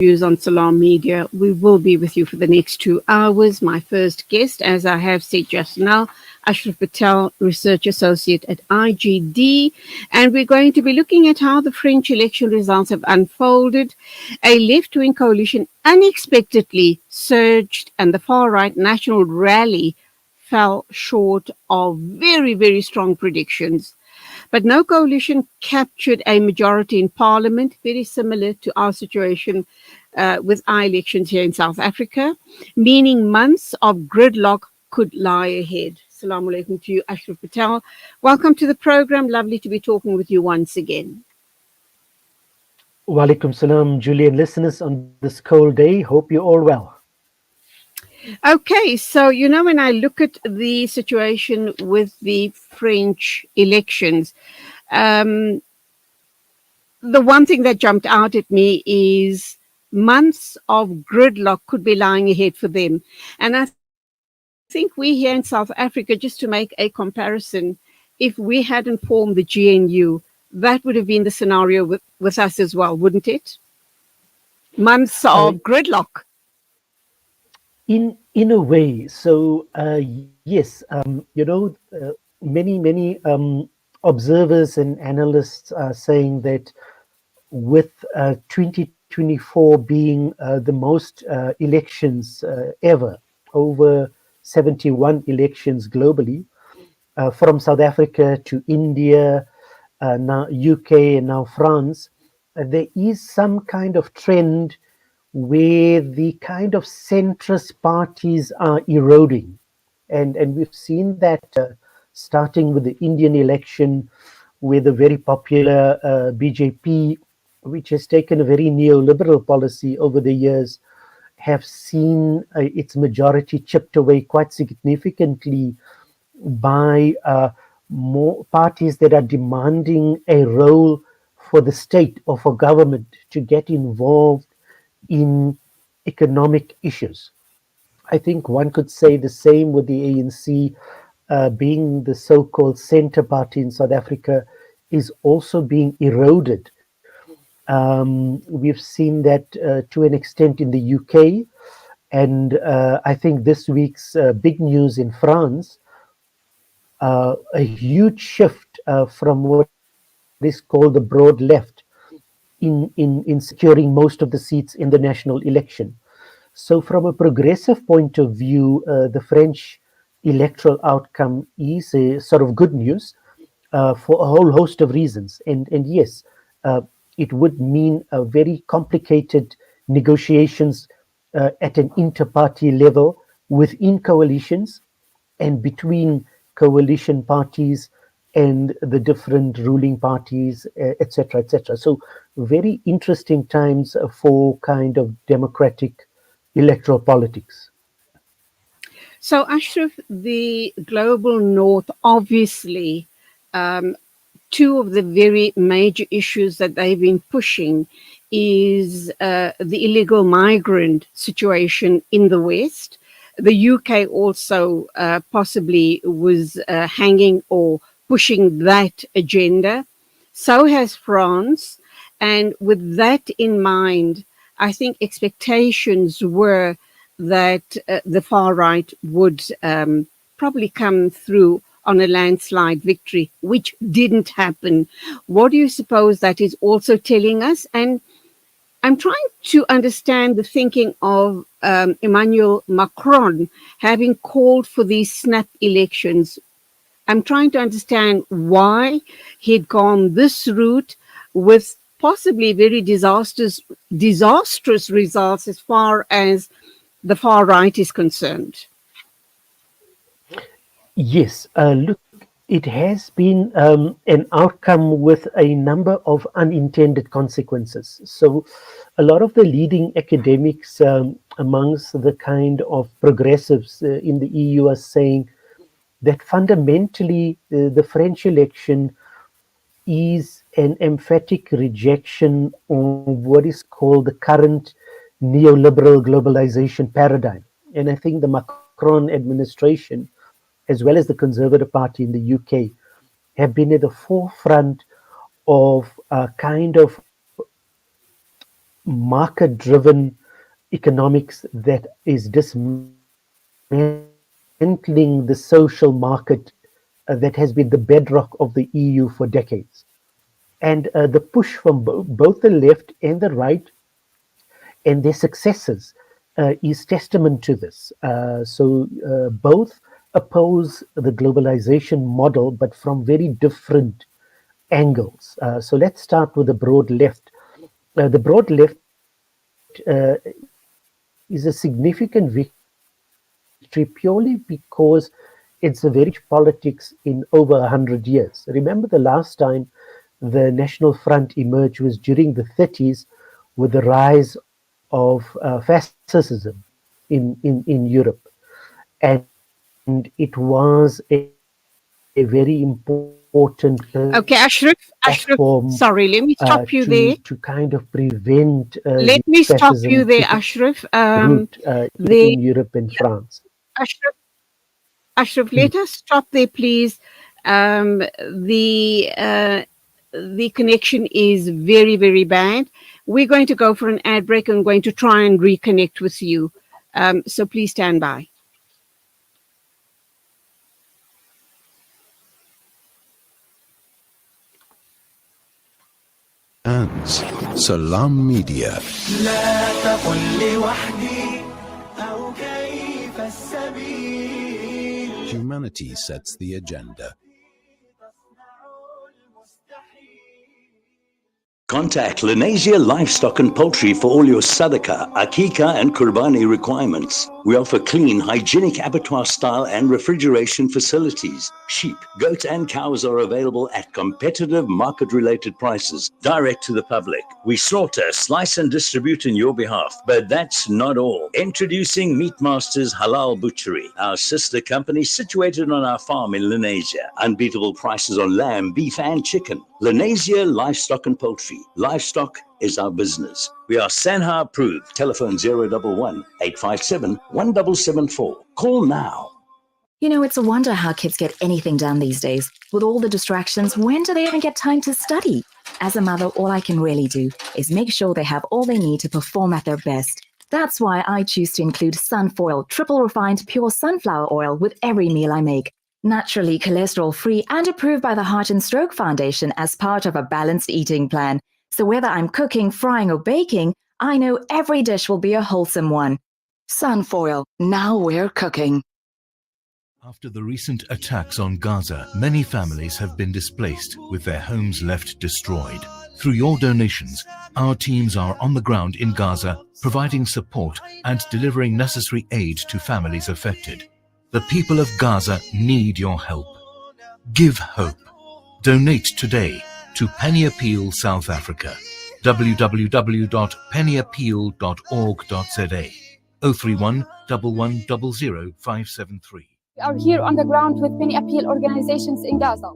views on Salam Media. We will be with you for the next 2 hours. My first guest, as I have said just now, Ashraf Patel, Research Associate at IGD. And we're going to be looking at how the French election results have unfolded. A left-wing coalition unexpectedly surged, and the far-right national rally fell short of very, very strong predictions. But no coalition captured a majority in parliament, very similar to our situation with our elections here in South Africa, meaning months of gridlock could lie ahead. Assalamu alaikum to you, Ashraf Patel. Welcome to the program. Lovely to be talking with you once again. Walaikum salam, Julian listeners, on this cold day. Hope you're all well. Okay, so when I look at the situation with the French elections, the one thing that jumped out at me is months of gridlock could be lying ahead for them. And I think we here in South Africa, just to make a comparison, if we hadn't formed the GNU, that would have been the scenario with us as well, wouldn't it? Months of gridlock. In a way, so yes, many observers and analysts are saying that with 2024 being the most elections ever, over 71 elections globally, from South Africa to India, now UK and now France, there is some kind of trend where the kind of centrist parties are eroding. And we've seen that starting with the Indian election, with the very popular BJP, which has taken a very neoliberal policy over the years, have seen its majority chipped away quite significantly by more parties that are demanding a role for the state or for government to get involved in economic issues. I think one could say the same with the ANC, being the so-called center party in South Africa, is also being eroded. We've seen that to an extent in the UK, and I think this week's big news in France, a huge shift from what is called the broad left in securing most of the seats in the national election. So from a progressive point of view, the French electoral outcome is a sort of good news for a whole host of reasons. And yes, it would mean a very complicated negotiations at an inter-party level within coalitions and between coalition parties and the different ruling parties, etc., etc. So very interesting times for kind of democratic electoral politics. So, Ashraf, the global north, obviously, two of the very major issues that they've been pushing is the illegal migrant situation in the West. The UK also possibly was hanging or pushing that agenda. So has France. And with that in mind, I think expectations were that the far right would probably come through on a landslide victory, which didn't happen. What do you suppose that is also telling us? And I'm trying to understand the thinking of Emmanuel Macron having called for these snap elections. I'm trying to understand why he'd gone this route with possibly very disastrous results as far as the far right is concerned. Yes, look, it has been an outcome with a number of unintended consequences. So, a lot of the leading academics amongst the kind of progressives in the EU are saying that fundamentally the French election is an emphatic rejection of what is called the current neoliberal globalization paradigm. And I think the Macron administration, as well as the Conservative Party in the UK, have been at the forefront of kind of market-driven economics that is dismantling the social market that has been the bedrock of the EU for decades. And the push from both the left and the right and their successors is testament to this. So both oppose the globalization model, but from very different angles. So let's start with the broad left. The broad left is a significant victory purely because it's a very politics in over 100 years. Remember the last time the National Front emerged was during the 30s with the rise of fascism in Europe. And it was a very important Okay, Ashraf, platform sorry, let me stop you to there. kind of prevent the Let me stop fascism you to there, take Ashraf. root The in Europe and France. Ashraf, Ashraf, Mm. let us stop there, please. Um, the uh, the connection is very, very bad. We're going to go for an ad break and going to try and reconnect with you. So please stand by. And Salam Media. لا تقل لوحدي أو كيف السبيل Humanity sets the agenda. Contact Lenasia Livestock and Poultry for all your sadaka, akika and kurbani requirements. We offer clean, hygienic abattoir style and refrigeration facilities. Sheep, goats and cows are available at competitive market-related prices, direct to the public. We slaughter, slice and distribute in your behalf. But that's not all. Introducing Meat Masters Halal Butchery, our sister company situated on our farm in Lenasia. Unbeatable prices on lamb, beef and chicken. Lenasia Livestock and Poultry. Livestock is our business. We are Sanha approved. Telephone 011 857 1774. Call now. You know, it's a wonder how kids get anything done these days. With all the distractions, when do they even get time to study? As a mother, all I can really do is make sure they have all they need to perform at their best. That's why I choose to include Sunfoil, triple refined pure sunflower oil with every meal I make. Naturally cholesterol-free and approved by the Heart and Stroke Foundation as part of a balanced eating plan. So whether I'm cooking, frying, or baking, I know every dish will be a wholesome one. Sunfoil, now we're cooking. After the recent attacks on Gaza, many families have been displaced with their homes left destroyed. Through your donations, our teams are on the ground in Gaza, providing support and delivering necessary aid to families affected. The people of Gaza need your help. Give hope. Donate today to Penny Appeal South Africa. www.pennyappeal.org.za 031 1100 573. We are here on the ground with many appeal organizations in Gaza.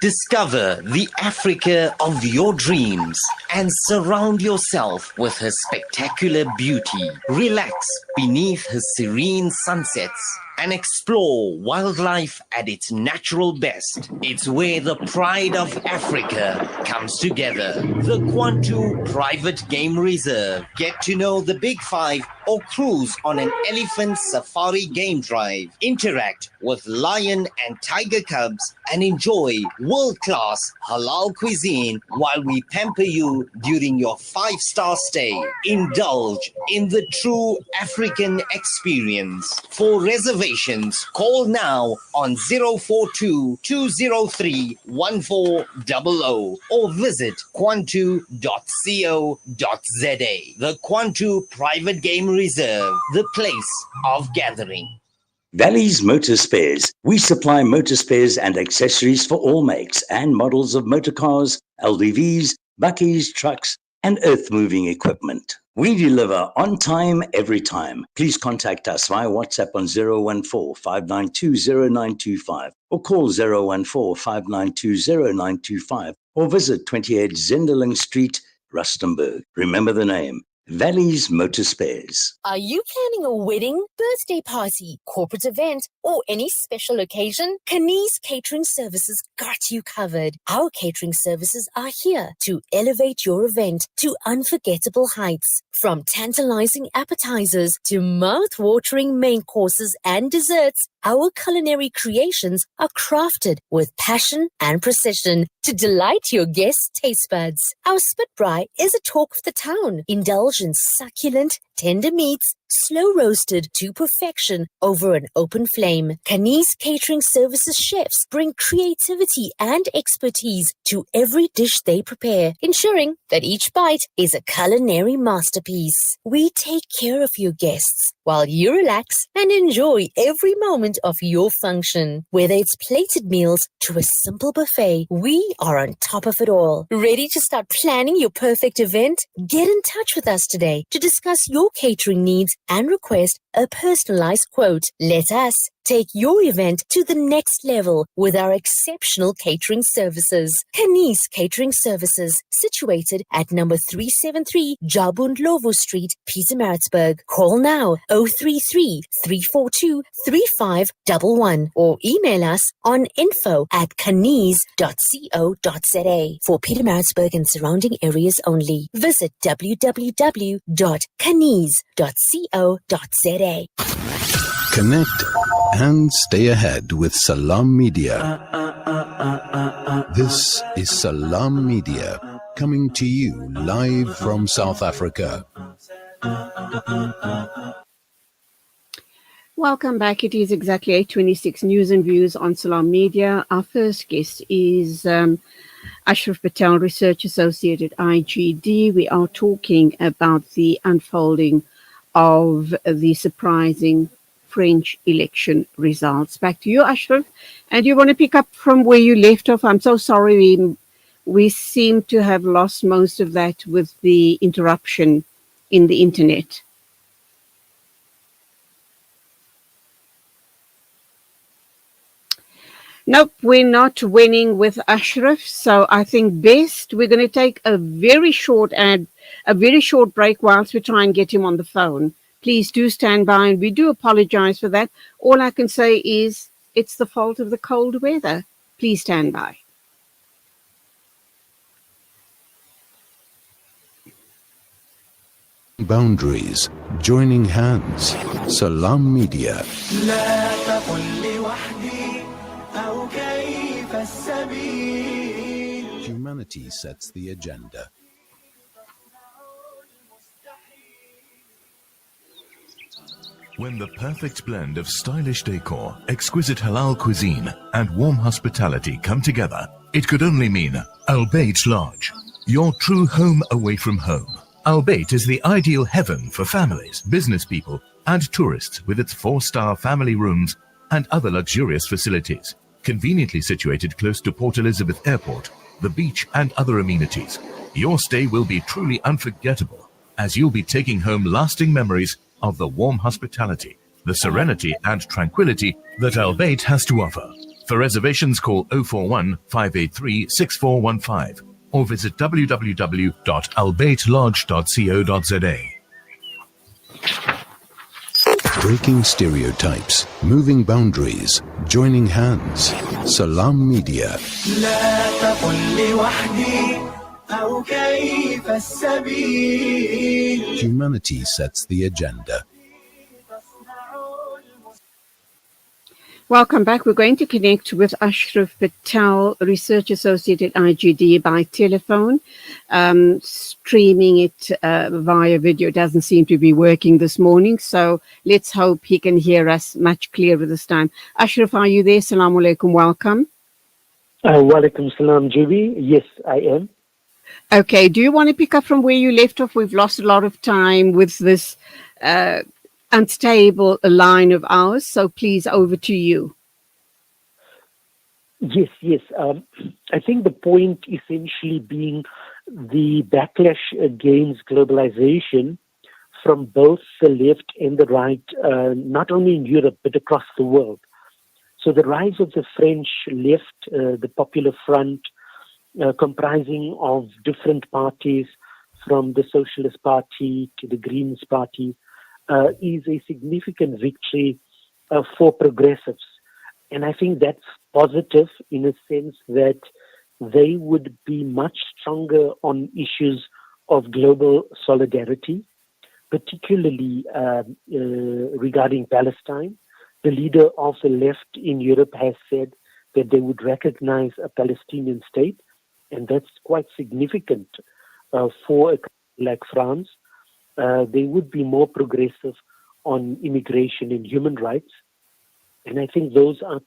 Discover the Africa of your dreams and surround yourself with her spectacular beauty. Relax beneath her serene sunsets and explore wildlife at its natural best. It's where the pride of Africa comes together. The Kwantu Private Game Reserve. Get to know the Big Five or cruise on an elephant safari game drive. Interact with lion and tiger cubs and enjoy world-class halal cuisine while we pamper you during your 5-star stay. Indulge in the true African experience. For reservations, call now on 042-203-1400 or visit kwantu.co.za. The Kwantu Private Game Reserve, the place of gathering. Valley's Motor Spares. We supply motor spares and accessories for all makes and models of motor cars, LDVs, bakkies, trucks, and earth-moving equipment. We deliver on time, every time. Please contact us via WhatsApp on 014-592-0925 or call 014-592-0925 or visit 28 Zenderling Street, Rustenburg. Remember the name, Valley's Motor Spares. Are you planning a wedding, birthday party, corporate event, or any special occasion? Kani's Catering Services got you covered. Our catering services are here to elevate your event to unforgettable heights. From tantalizing appetizers to mouth-watering main courses and desserts, our culinary creations are crafted with passion and precision to delight your guests' taste buds. Our spit braai is a talk of the town. Indulge in succulent, tender meats, slow roasted to perfection over an open flame. Kani's Catering Services chefs bring creativity and expertise to every dish they prepare, ensuring that each bite is a culinary masterpiece. We take care of your guests while you relax and enjoy every moment of your function. Whether it's plated meals to a simple buffet, we are on top of it all. Ready to start planning your perfect event? Get in touch with us today to discuss your catering needs and request a personalized quote. Let us take your event to the next level with our exceptional catering services. Kani's Catering Services, situated at number 373 Jabundlovo Street, Pietermaritzburg. Call now 033 342 3511 or email us on info@kanis.co.za for Pietermaritzburg and surrounding areas only. Visit www.kanis.co.za. Connect and stay ahead with Salam Media. This is Salam Media, coming to you live from South Africa. Welcome back. It is exactly 8:26 news and views on Salam Media. Our first guest is Ashraf Patel, Research Associate at IGD. We are talking about the unfolding of the surprising French election results. Back to you, Ashraf. And you want to pick up from where you left off? I'm so sorry. We seem to have lost most of that with the interruption in the internet. Nope, we're not winning with Ashraf. So I think best we're going to take a very short break whilst we try and get him on the phone. Please do stand by, and we do apologize for that. All I can say is it's the fault of the cold weather. Please stand by. Boundaries, joining hands. Salam Media. لا تقل لوحدي أو كيف السبيل. Humanity sets the agenda. When the perfect blend of stylish decor, exquisite halal cuisine, and warm hospitality come together, it could only mean Al Bayt Lodge, your true home away from home. Al Bayt is the ideal heaven for families, business people, and tourists with its 4-star family rooms and other luxurious facilities. Conveniently situated close to Port Elizabeth Airport, the beach, and other amenities, your stay will be truly unforgettable, as you'll be taking home lasting memories of the warm hospitality, the serenity and tranquility that Al Bayt has to offer. For reservations, call 041 583 6415 or visit www.albaytlodge.co.za. Breaking stereotypes, moving boundaries, joining hands. Salam Media. لا تقل لوحدي أو كيف السبيل. Humanity sets the agenda. Welcome back. We're going to connect with Ashraf Patel, Research Associate at IGD, by telephone. Streaming it via video doesn't seem to be working this morning, so let's hope he can hear us much clearer this time. Ashraf, are you there? Assalamu alaikum. Welcome. Walaikum salam, Juby. Yes, I am. Okay. Do you want to pick up from where you left off? We've lost a lot of time with this unstable line of ours, so please, over to you. Yes. I think the point essentially being the backlash against globalization from both the left and the right, not only in Europe, but across the world. So the rise of the French left, the Popular Front, comprising of different parties from the Socialist Party to the Greens Party is a significant victory for progressives. And I think that's positive in a sense that they would be much stronger on issues of global solidarity, particularly regarding Palestine. The leader of the left in Europe has said that they would recognize a Palestinian state, and that's quite significant for a country like France. They would be more progressive on immigration and human rights. And I think those are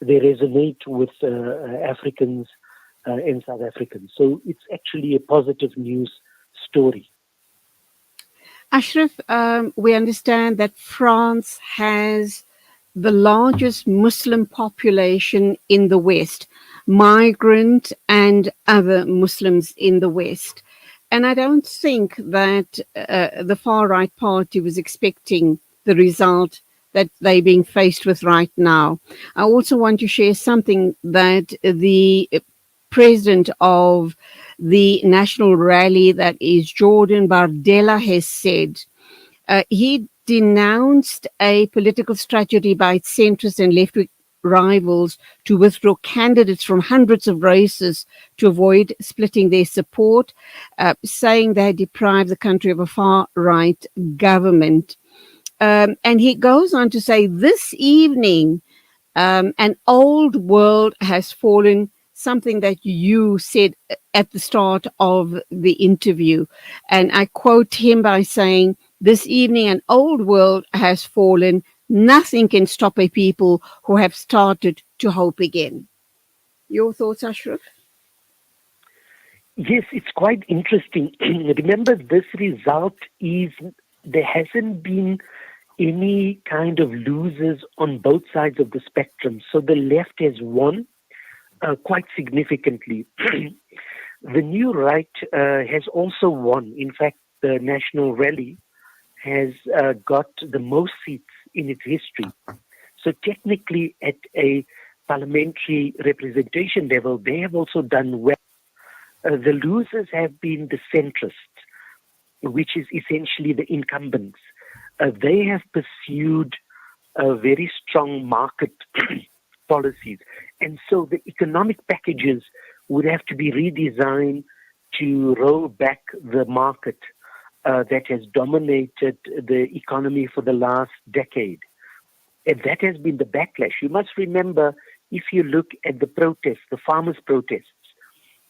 they resonate with Africans and South Africans. So it's actually a positive news story. Ashraf, we understand that France has the largest Muslim population in the West, migrant and other Muslims in the West. And I don't think that the far-right party was expecting the result that they're being faced with right now. I also want to share something that the president of the national rally, that is Jordan Bardella, has said. He denounced a political strategy by its centrist and left-wing rivals to withdraw candidates from hundreds of races to avoid splitting their support, saying they deprive the country of a far-right government. And he goes on to say, this evening, an old world has fallen, something that you said at the start of the interview. And I quote him by saying, this evening, an old world has fallen. Nothing can stop a people who have started to hope again. Your thoughts, Ashraf? Yes, it's quite interesting. Remember, this result is there hasn't been any kind of losers on both sides of the spectrum. So the left has won quite significantly. The new right has also won. In fact, the National Rally has got the most seats in its history. So technically, at a parliamentary representation level, they have also done well. The losers have been the centrists, which is essentially the incumbents. They have pursued very strong market policies. And so the economic packages would have to be redesigned to roll back the market that has dominated the economy for the last decade. And that has been the backlash. You must remember, if you look at the protests, the farmers' protests,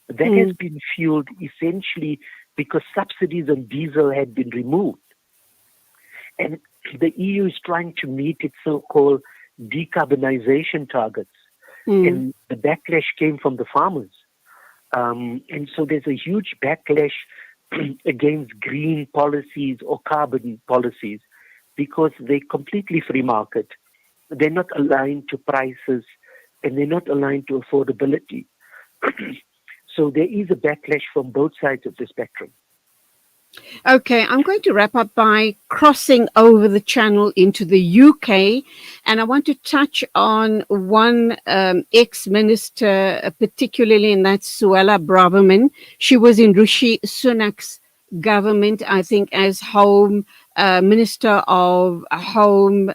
that has been fueled essentially because subsidies on diesel had been removed. And the EU is trying to meet its so-called decarbonization targets. And the backlash came from the farmers. And so there's a huge backlash against green policies or carbon policies because they're completely free market. They're not aligned to prices and they're not aligned to affordability. So there is a backlash from both sides of the spectrum. Okay, I'm going to wrap up by crossing over the channel into the UK, and I want to touch on one ex-minister, particularly, and that's Suella Braverman. She was in Rishi Sunak's government, I think, as Home Minister of Home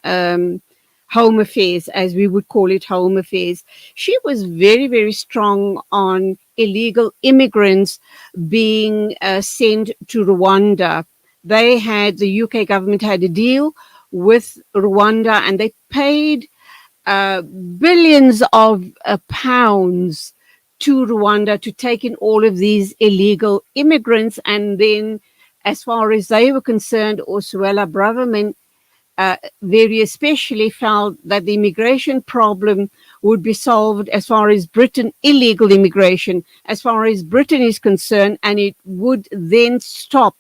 Affairs, as we would call it, Home Affairs. She was very, very strong on illegal immigrants being sent to Rwanda. The UK government had a deal with Rwanda and they paid billions of pounds to Rwanda to take in all of these illegal immigrants. And then, as far as they were concerned, Suella Braverman very especially felt that the immigration problem would be solved as far as Britain, illegal immigration, as far as Britain is concerned, and it would then stop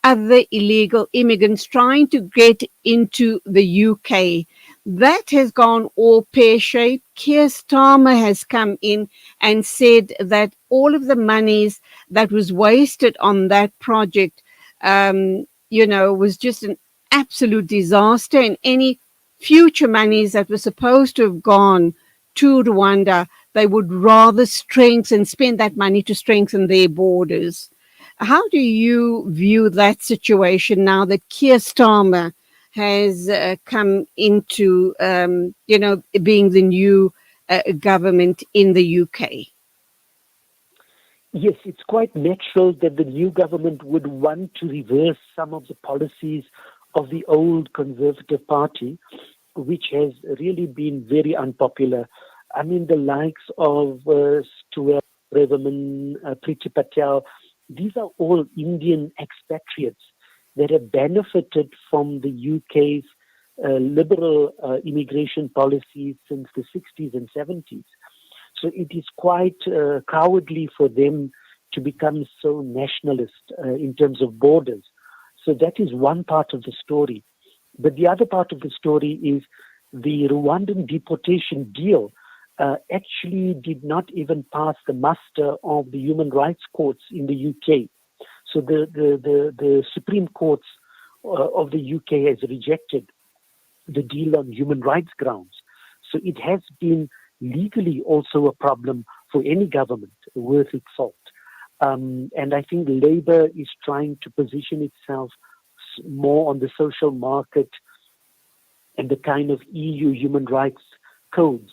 other illegal immigrants trying to get into the UK. That has gone all pear-shaped. Keir Starmer has come in and said that all of the monies that was wasted on that project, was just an absolute disaster, and any future monies that were supposed to have gone to Rwanda, they would rather spend that money to strengthen their borders. How do you view that situation now that Keir Starmer has come into, being the new government in the UK? Yes, it's quite natural that the new government would want to reverse some of the policies of the old Conservative Party, which has really been very unpopular. I mean, the likes of Stuart Braverman, Priti Patel, these are all Indian expatriates that have benefited from the UK's liberal immigration policies since the 60s and 70s. So it is quite cowardly for them to become so nationalist in terms of borders. So that is one part of the story. But the other part of the story is the Rwandan deportation deal actually did not even pass the muster of the human rights courts in the UK. So the Supreme Courts of the UK has rejected the deal on human rights grounds. So it has been legally also a problem for any government worth its salt. And I think Labour is trying to position itself more on the social market and the kind of EU human rights codes.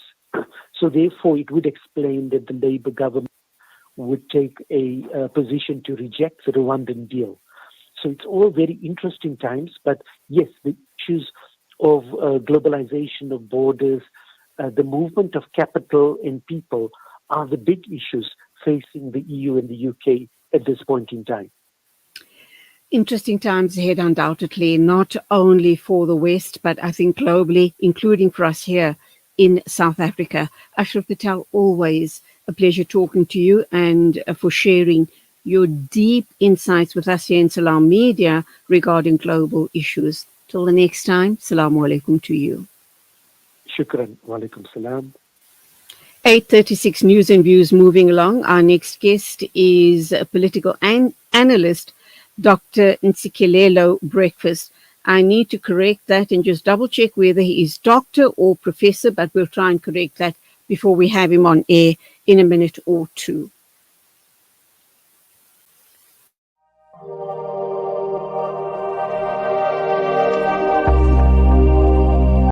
So therefore, it would explain that the Labour government would take a position to reject the Rwandan deal. So it's all very interesting times. But yes, the issues of globalization of borders, the movement of capital and people are the big issues facing the EU and the UK at this point in time. Interesting times ahead, undoubtedly, not only for the West, but I think globally, including for us here in South Africa. Ashraf Patel, always a pleasure talking to you and for sharing your deep insights with us here in Salam Media regarding global issues. Till the next time, Assalamu alaikum to you. Shukran. Wa alaikum salam. 8:36 News and Views moving along. Our next guest is a political analyst, Dr. Ntsikelelo Breakfast. I need to correct that and just double check whether he is doctor or professor, but we'll try and correct that before we have him on air in a minute or two.